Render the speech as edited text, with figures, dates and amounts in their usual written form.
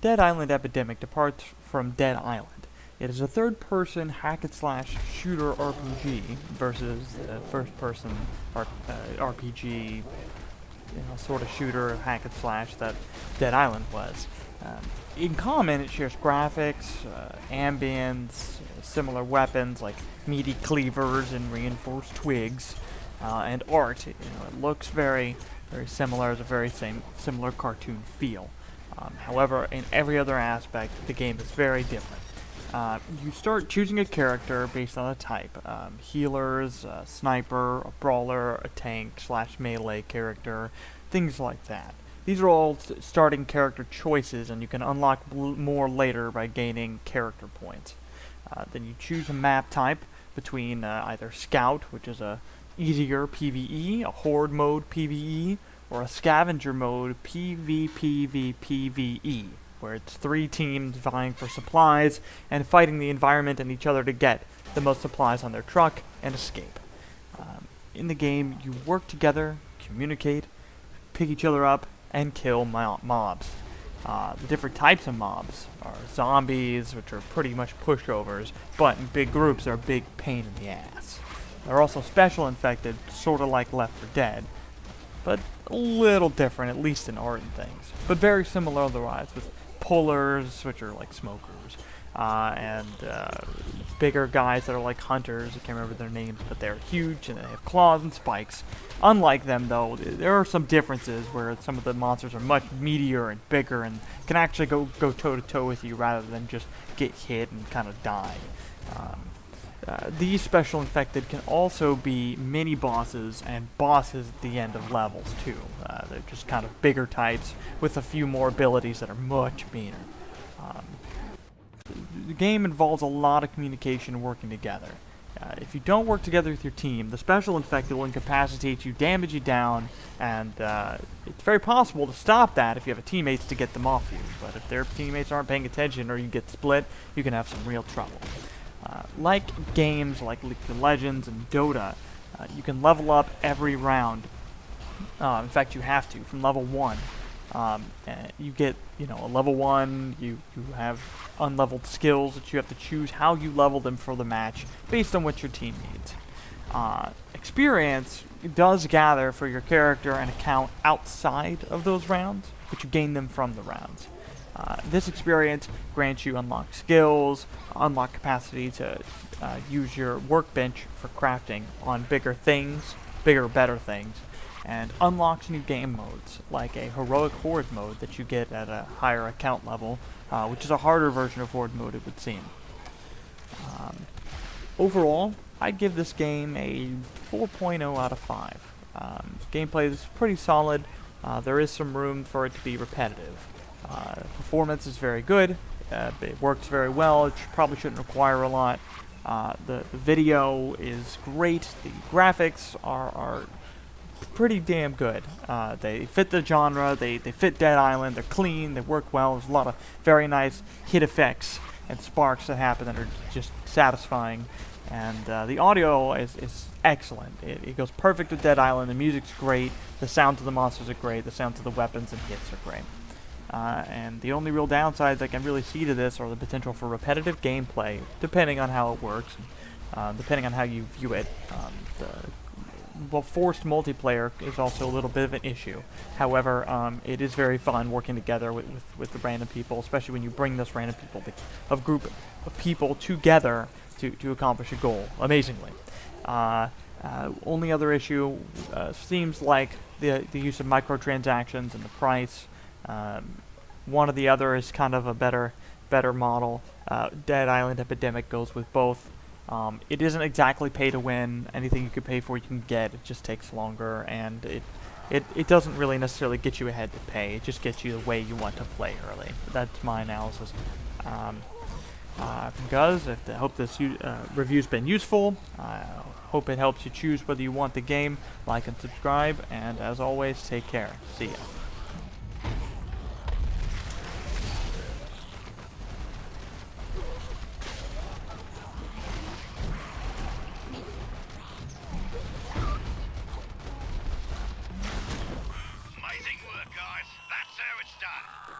Dead Island Epidemic departs from Dead Island. It is a third-person hack-and-slash shooter RPG versus the first-person RPG, sort of shooter hack-and-slash that Dead Island was. In common, it shares graphics, ambience, similar weapons like meaty cleavers and reinforced twigs, and art. It looks very similar, as a very similar cartoon feel. However, in every other aspect, the game is very different. You start choosing a character based on a type. Healers, a sniper, a brawler, a tank / melee character, things like that. These are all starting character choices, and you can unlock more later by gaining character points. Then you choose a map type between either Scout, which is a easier PvE, a Horde mode PvE, or a Scavenger mode PvPvPvE, where it's 3 teams vying for supplies and fighting the environment and each other to get the most supplies on their truck and escape. In the game, you work together, communicate, pick each other up, and kill mobs. The different types of mobs are zombies, which are pretty much pushovers, but in big groups are a big pain in the ass. There are also special infected, sort of like Left 4 Dead, but a little different, at least in art and things. But very similar otherwise, with pullers, which are like smokers, and bigger guys that are like hunters. I can't remember their names, but they're huge and they have claws and spikes. Unlike them, though, there are some differences where some of the monsters are much meatier and bigger and can actually go toe-to-toe with you rather than just get hit and kind of die. These special infected can also be mini-bosses and bosses at the end of levels, too. They're just kind of bigger types with a few more abilities that are much meaner. The game involves a lot of communication and working together. If you don't work together with your team, the special infected will incapacitate you, damage you down, and it's very possible to stop that if you have teammates to get them off you. But if their teammates aren't paying attention or you get split, you can have some real trouble. Like games like League of Legends and Dota, you can level up every round. In fact, you have to, from level 1. You get, a level 1, you have unleveled skills that you have to choose how you level them for the match based on what your team needs. Experience does gather for your character and account outside of those rounds, but you gain them from the rounds. This experience grants you unlocked skills, unlocked capacity to use your workbench for crafting on bigger things, better things, and unlocks new game modes, like a heroic horde mode that you get at a higher account level, which is a harder version of horde mode, it would seem. Overall, I'd give this game a 4.0 out of 5. Gameplay is pretty solid. There is some room for it to be repetitive. Performance is very good. It works very well. It probably shouldn't require a lot. The video is great. The graphics are pretty damn good. They fit the genre. They fit Dead Island. They're clean. They work well. There's a lot of very nice hit effects and sparks that happen that are just satisfying. And the audio is excellent. It goes perfect with Dead Island. The music's great. The sounds of the monsters are great. The sounds of the weapons and hits are great. And the only real downsides I can really see to this are the potential for repetitive gameplay, depending on how it works, depending on how you view it. Forced multiplayer is also a little bit of an issue. However, it is very fun working together with the random people, especially when you bring this random people, a group of people together to accomplish a goal, amazingly. Only other issue seems like the use of microtransactions and the price. One or the other is kind of a better model. Dead Island Epidemic goes with both. It isn't exactly pay to win. Anything you could pay for, you can get. It just takes longer, and it doesn't really necessarily get you ahead to pay. It just gets you the way you want to play early. That's my analysis. From Guz, I hope this review's been useful. I hope it helps you choose whether you want the game. Like and subscribe, and as always, take care. See ya. Amazing work, guys. That's how it's done.